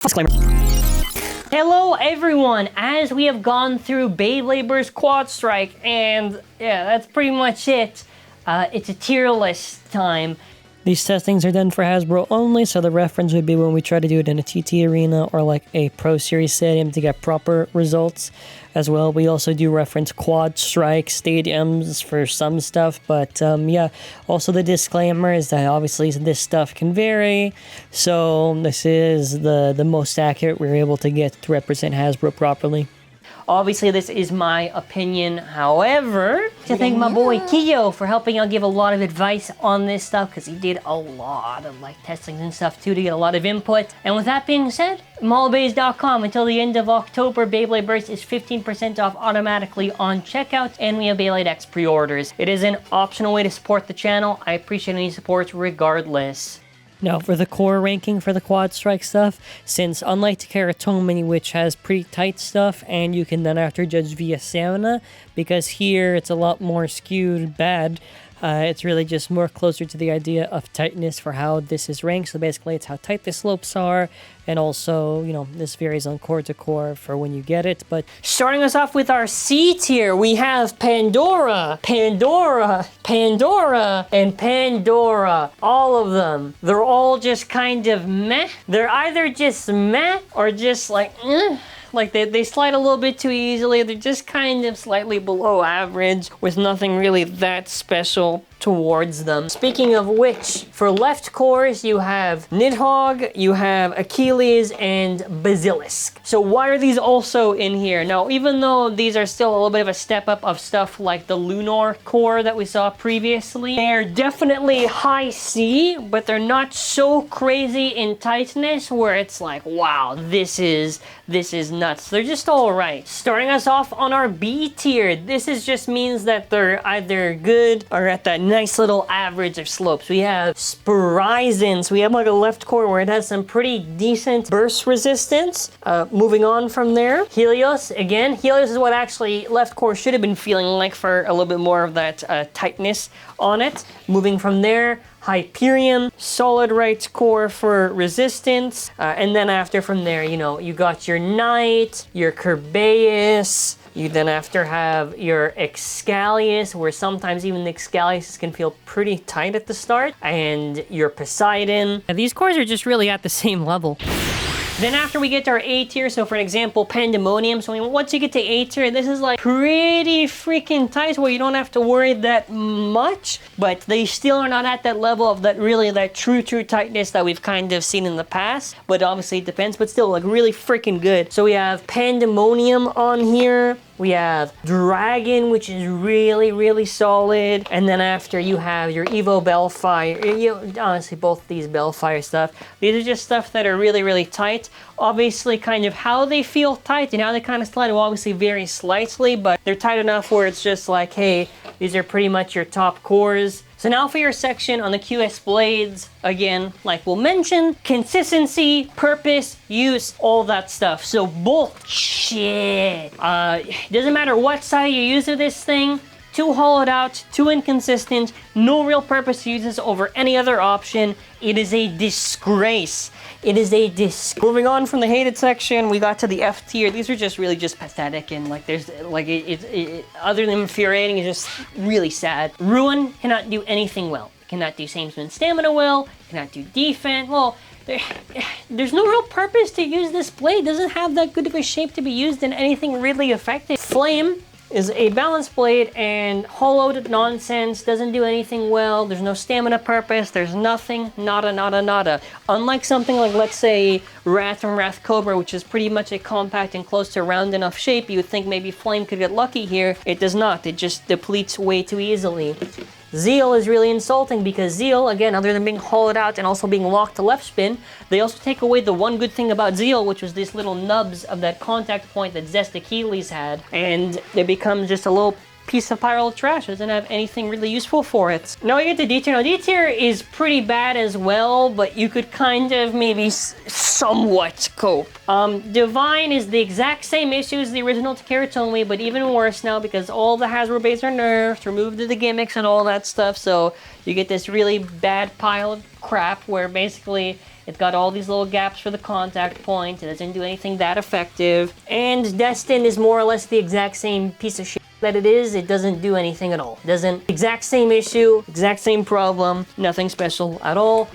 Disclaimer. Hello everyone, as we have gone through Beyblade vs. QuadStrike, and yeah, that's pretty much it. It's a tier list time. These testings are done for Hasbro only, so the reference would be when we try to do it in a TT arena or like a Pro Series stadium to get proper results as well. We also do reference QuadStrike stadiums for some stuff, but yeah, also the disclaimer is that obviously this stuff can vary, so this is the most accurate we're able to get to represent Hasbro properly. Obviously, this is my opinion. However, to thank my boy Kiyo for helping out give a lot of advice on this stuff, because he did a lot of like testings and stuff too to get a lot of input. And with that being said, mallbays.com until the end of October, Beyblade Burst is 15% off automatically on checkout, and we have Beyblade X pre-orders. It is an optional way to support the channel. I appreciate any support regardless. Now, for the core ranking for the QuadStrike stuff, since unlike Takaratomi, which has pretty tight stuff, and you can then after judge via stamina, because here it's a lot more skewed bad, it's really just more closer to the idea of tightness for how this is ranked. So basically, it's how tight the slopes are, and also, you know, this varies on core to core for when you get it. But starting us off with our C tier, we have Pandora, Pandora, Pandora, and Pandora. All of them. They're all just kind of meh. They're either just meh or just like, like they slide a little bit too easily. They're just kind of slightly below average with nothing really that special towards them. Speaking of which, for left cores, you have Nidhogg, you have Achilles, and Basilisk. So why are these also in here? Now, even though these are still a little bit of a step up of stuff like the Lunar core that we saw previously, they're definitely high C, but they're not so crazy in tightness where it's like, wow, this is nuts. They're just all right. Starting us off on our B tier, this just means that they're either good or at that nice little average of slopes. We have Spryzen. So we have like a left core where it has some pretty decent burst resistance. Moving on from there, Helios. Again, Helios is what actually left core should have been feeling like for a little bit more of that tightness on it. Moving from there, Hyperion, solid right core for resistance, and then after from there, you know, you got your Knight, your Kerbeus, you then after have your Excalius, where sometimes even the Excalius can feel pretty tight at the start, and your Poseidon. Now, these cores are just really at the same level. Then after we get to our A tier, so for an example, Pandemonium. So once you get to A tier, this is like pretty freaking tight where you don't have to worry that much, but they still are not at that level of that true tightness that we've kind of seen in the past. But obviously it depends, but still like really freaking good. So we have Pandemonium on here. We have Dragon, which is really solid. And then after you have your Evo Bellfire. Honestly, both these Bellfire stuff, these are just stuff that are really tight. Obviously, kind of how they feel tight and how they kind of slide will obviously vary slightly, but they're tight enough where it's just like, hey, these are pretty much your top cores. So now for your section on the QS blades, again, like we'll mention, consistency, purpose, use, all that stuff. So bullshit. Doesn't matter what side you use of this thing, too hollowed out, too inconsistent, no real purpose to use this over any other option. It is a disgrace. It is a Moving on from the hated section, we got to the F tier. These are just really pathetic, and like there's like other than infuriating, it's just really sad. Ruin cannot do anything well. It cannot do Samesman stamina well. It cannot do defense well. There's no real purpose to use this blade. It doesn't have that good of a shape to be used in anything really effective. Flame is a balanced blade and hollowed nonsense, doesn't do anything well, there's no stamina purpose, there's nothing, nada. Unlike something like, let's say, Wrath from Wrath Cobra, which is pretty much a compact and close to round enough shape, you would think maybe Flame could get lucky here. It does not, it just depletes way too easily. Zeal is really insulting because Zeal, again, other than being hollowed out and also being locked to left spin, they also take away the one good thing about Zeal, which was these little nubs of that contact point that Zest Achilles had, and it becomes just a little piece of pyro trash. It doesn't have anything really useful for it. Now we get to D tier. Now D tier is pretty bad as well, but you could kind of maybe somewhat cope. Divine is the exact same issue as the original Takaratomi, but even worse now because all the Hasbro bases are nerfed, removed the gimmicks and all that stuff, so you get this really bad pile of crap where basically It's got all these little gaps for the contact point. It doesn't do anything that effective. And Destin is more or less the exact same piece of shit that it is. It doesn't do anything at all. Exact same issue, exact same problem, nothing special at all.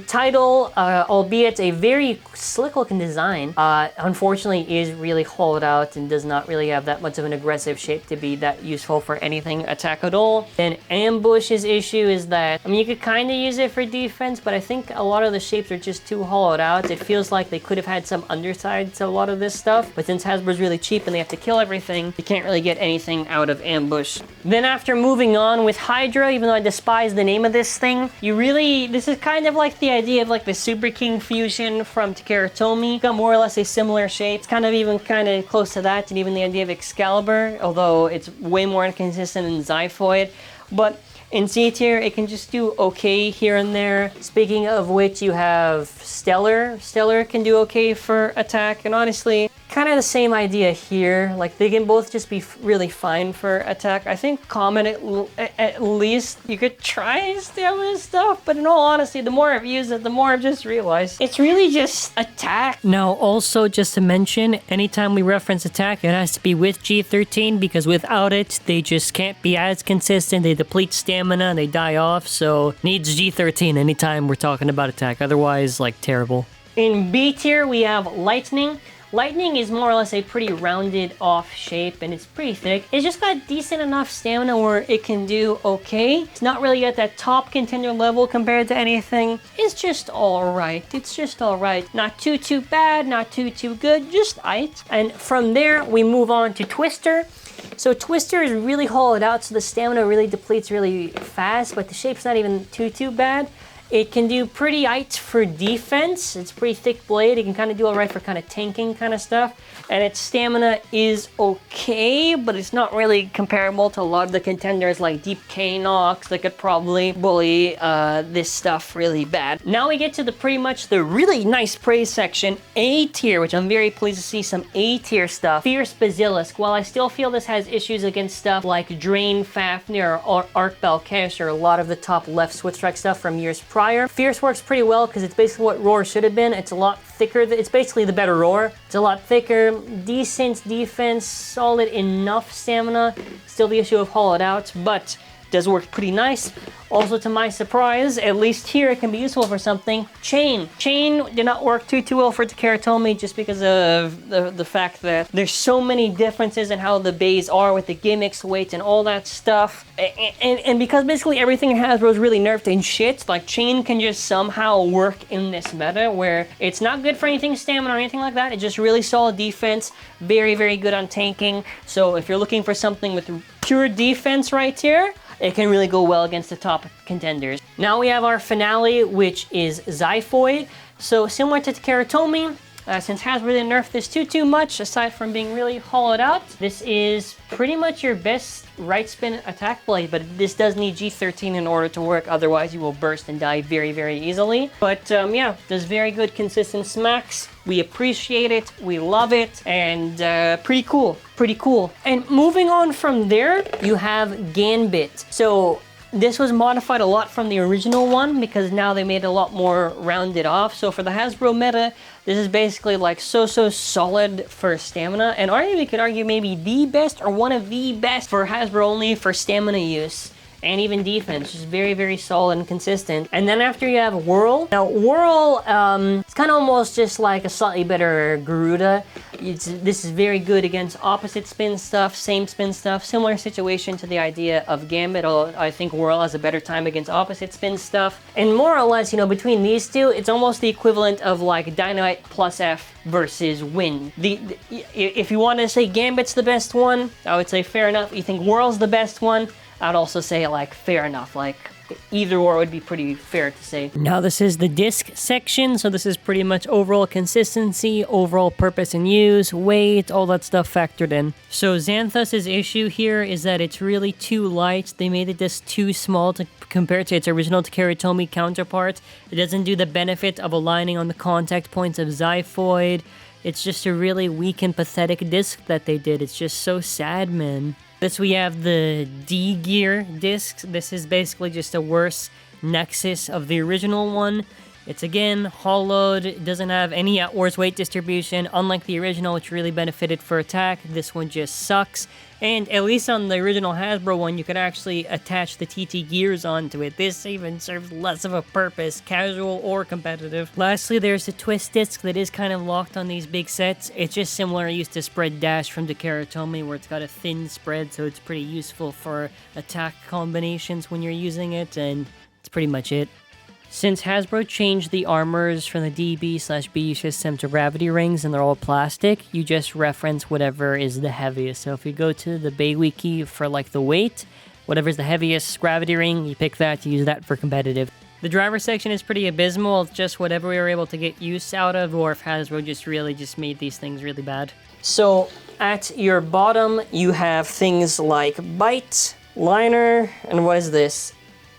Title, albeit a very slick looking design, unfortunately is really hollowed out and does not really have that much of an aggressive shape to be that useful for anything attack at all. Then Ambush's issue is that, I mean, you could kind of use it for defense, but I think a lot of the shapes are just too hollowed out. It feels like they could have had some underside to a lot of this stuff, but since Hasbro's really cheap and they have to kill everything, you can't really get anything out of Ambush. Then after moving on with Hydra, even though I despise the name of this thing, this is kind of like the idea of like the Super King fusion from Takara Tomy. Got more or less a similar shape. It's kind of close to that, and even the idea of Excalibur, although it's way more inconsistent than Xiphoid. But in C tier, it can just do okay here and there. Speaking of which, you have Stellar. Stellar can do okay for attack, and honestly, kind of the same idea here. Like, they can both just be really fine for attack. I think Comet, at least, you could try stamina stuff, but in all honesty, the more I've used it, the more I've just realized it's really just attack. Now, also, just to mention, anytime we reference attack, it has to be with G13, because without it, they just can't be as consistent. They deplete stamina, and they die off, so needs G13 anytime we're talking about attack. Otherwise, like, terrible. In B tier, we have Lightning. Lightning is more or less a pretty rounded off shape, and it's pretty thick. It's just got decent enough stamina where it can do okay. It's not really at that top contender level compared to anything. It's just alright. It's just alright. Not too bad, not too good, just aight. And from there, we move on to Twister. So Twister is really hollowed out, so the stamina really depletes really fast, but the shape's not even too bad. It can do pretty aight for defense. It's pretty thick blade. It can kind of do alright for kind of tanking kind of stuff. And its stamina is okay, but it's not really comparable to a lot of the contenders like Deep K Nox that could probably bully this stuff really bad. Now we get to pretty much the really nice praise section, A tier, which I'm very pleased to see some A tier stuff. Fierce Basilisk. While I still feel this has issues against stuff like Drain, Fafnir, or Arc Balkesh, or a lot of the top left switch strike stuff from years prior, Fierce works pretty well because it's basically what Roar should have been. It's a lot thicker. It's basically the better Roar. It's a lot thicker, decent defense, solid enough stamina. Still the issue of hollowed out, but does work pretty nice. Also, to my surprise, at least here, it can be useful for something. Chain. Chain did not work too well for Takara Tomy just because of the fact that there's so many differences in how the bays are with the gimmicks, weights, and all that stuff. And because basically everything Hasbro is really nerfed and shit, like Chain can just somehow work in this meta where it's not good for anything stamina or anything like that. It's just really solid defense, very good on tanking. So if you're looking for something with pure defense right here, it can really go well against the top contenders. Now we have our finale, which is Xiphoid. So similar to Takara Tomy, since Hasbro didn't nerf this too much, aside from being really hollowed out, this is pretty much your best right spin attack blade, but this does need G13 in order to work, otherwise you will burst and die very easily. But yeah, does very good consistent smacks. We appreciate it, we love it, and pretty cool. And moving on from there, you have Gambit. So this was modified a lot from the original one because now they made it a lot more rounded off. So for the Hasbro meta, this is basically like so solid for stamina, and we could argue maybe the best or one of the best for Hasbro only for stamina use. And even defense, just very solid and consistent. And then after you have Whirl. Now Whirl, it's kind of almost just like a slightly better Garuda. This is very good against opposite spin stuff, same spin stuff, similar situation to the idea of Gambit, although I think Whirl has a better time against opposite spin stuff. And more or less, between these two, it's almost the equivalent of like Dynamite plus F versus Wind. If you want to say Gambit's the best one, I would say fair enough. You think Whirl's the best one, I'd also say, like, fair enough. Like, either or would be pretty fair to say. Now this is the disc section, so this is pretty much overall consistency, overall purpose and use, weight, all that stuff factored in. So Xanthus's issue here is that it's really too light. They made it just too small to compare to its original Takara Tomy counterpart. It doesn't do the benefit of aligning on the contact points of Xiphoid. It's just a really weak and pathetic disc that they did. It's just so sad, man. This we have the D gear discs. This is basically just a worse nexus of the original one. It's again hollowed, it doesn't have any outwards weight distribution, unlike the original, which really benefited for attack. This one just sucks. And at least on the original Hasbro one, you could actually attach the TT gears onto it. This even serves less of a purpose, casual or competitive. Lastly, there's the twist disc that is kind of locked on these big sets. It's just similar used to Spread Dash from Tomy, where it's got a thin spread, so it's pretty useful for attack combinations when you're using it, and that's pretty much it. Since Hasbro changed the armors from the DB/BU system to gravity rings and they're all plastic, you just reference whatever is the heaviest. So if you go to the Bay Wiki for like the weight, whatever's the heaviest gravity ring, you pick that, you use that for competitive. The driver section is pretty abysmal, it's just whatever we were able to get use out of, or if Hasbro just made these things really bad. So at your bottom, you have things like Bite, Liner, and what is this?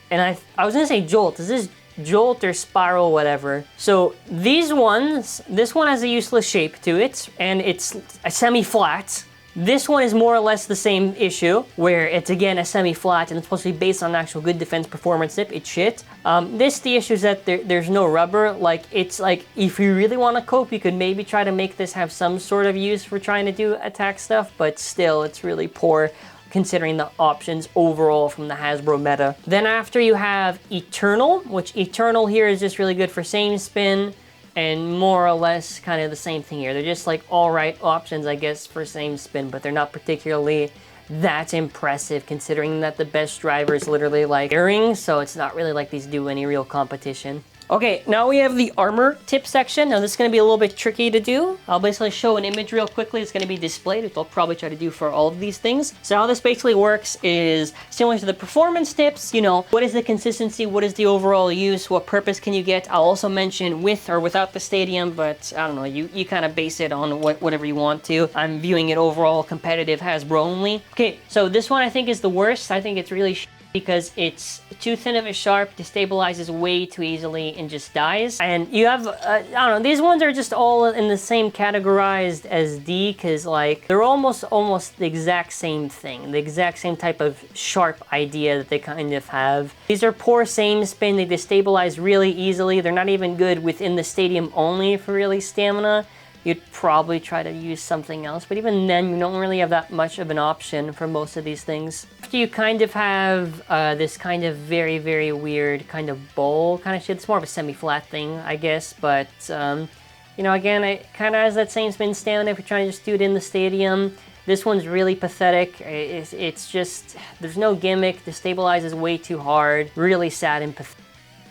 And I was gonna say Jolt. Is this Jolt or Spiral, whatever? So these ones, this one has a useless shape to it, and it's a semi-flat. This one is more or less the same issue, where it's again a semi-flat, and it's supposed to be based on an actual good defense performance tip. It's shit. The issue is that there's no rubber. Like, it's like, if you really want to cope, you could maybe try to make this have some sort of use for trying to do attack stuff, but still, it's really poor considering the options overall from the Hasbro meta. Then after you have Eternal, which Eternal here is just really good for same spin, and more or less kind of the same thing here. They're just like alright options, I guess, for same spin, but they're not particularly that impressive considering that the best driver is literally like earrings, so it's not really like these do any real competition. Okay, now we have the armor tip section. Now this is going to be a little bit tricky to do. I'll basically show an image real quickly. It's going to be displayed, which I'll probably try to do for all of these things. So how this basically works is similar to the performance tips, you know, what is the consistency, what is the overall use, what purpose can you get? I'll also mention with or without the stadium, but I don't know, you kind of base it on whatever you want to. I'm viewing it overall competitive Hasbro only. Okay, so this one I think is the worst. I think it's really because it's too thin of a sharp, destabilizes way too easily, and just dies. And you have, I don't know, these ones are just all in the same categorized as D, because like, they're almost the exact same thing, the exact same type of sharp idea that they kind of have. These are poor same spin, they destabilize really easily, they're not even good within the stadium only for really stamina. You'd probably try to use something else, but even then, you don't really have that much of an option for most of these things. After you kind of have this kind of very, very weird kind of bowl kind of shit. It's more of a semi-flat thing, I guess, but, you know, again, it kind of has that same spin stamina if you're trying to just do it in the stadium. This one's really pathetic. It's just, there's no gimmick, destabilizes way too hard, really sad and pathetic.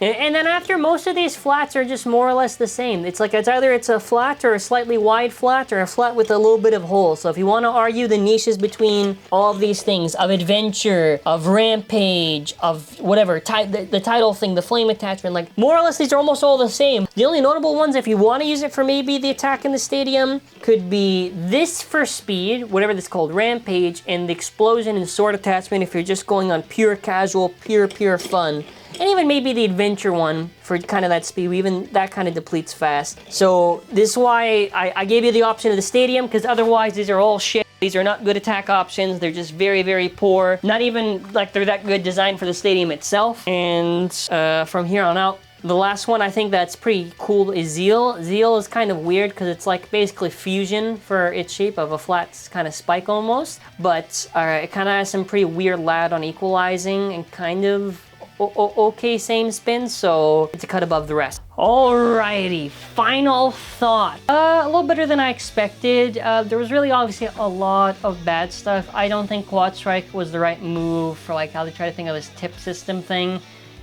And then after, most of these flats are just more or less the same. It's like either it's a flat or a slightly wide flat or a flat with a little bit of hole. So if you want to argue the niches between all of these things, of Adventure, of Rampage, of whatever, the title thing, the flame attachment, like more or less these are almost all the same. The only notable ones, if you want to use it for maybe the attack in the stadium, could be this for speed, whatever this called, Rampage, and the explosion and sword attachment if you're just going on pure casual, pure fun. And even maybe the Adventure one for kind of that speed, even that kind of depletes fast. So this is why I gave you the option of the stadium, because otherwise these are all shit. These are not good attack options. They're just very, very poor. Not even like they're that good designed for the stadium itself. And from here on out, the last one I think that's pretty cool is Zeal. Zeal is kind of weird because it's like basically fusion for its shape of a flat kind of spike almost. But it kind of has some pretty weird lag on equalizing and kind of okay same spin, so it's a cut above the rest. Alrighty, final thought. A little better than I expected. There was really obviously a lot of bad stuff. I don't think QuadStrike was the right move for like how they try to think of this tip system thing.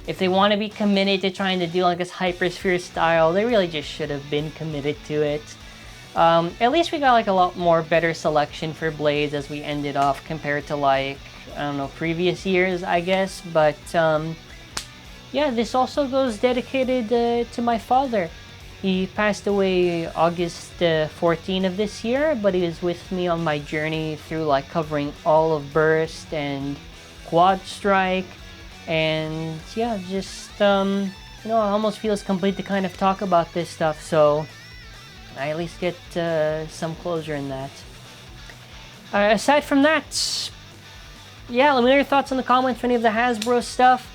If they want to be committed to trying to do like this hypersphere style, they really just should have been committed to it. At least we got like a lot more better selection for blades as we ended off compared to like, I don't know, previous years, I guess. But yeah, this also goes dedicated to my father. He passed away August 14 of this year, but he was with me on my journey through like covering all of Burst and QuadStrike. And yeah, just, you know, it almost feels complete to kind of talk about this stuff, so I at least get some closure in that. Aside from that, yeah, let me know your thoughts in the comments for any of the Hasbro stuff.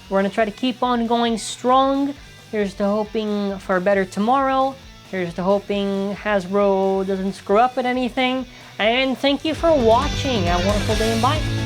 We're going to try to keep on going strong. Here's to hoping for a better tomorrow. Here's to hoping Hasbro doesn't screw up at anything. And thank you for watching. Have a wonderful day and bye.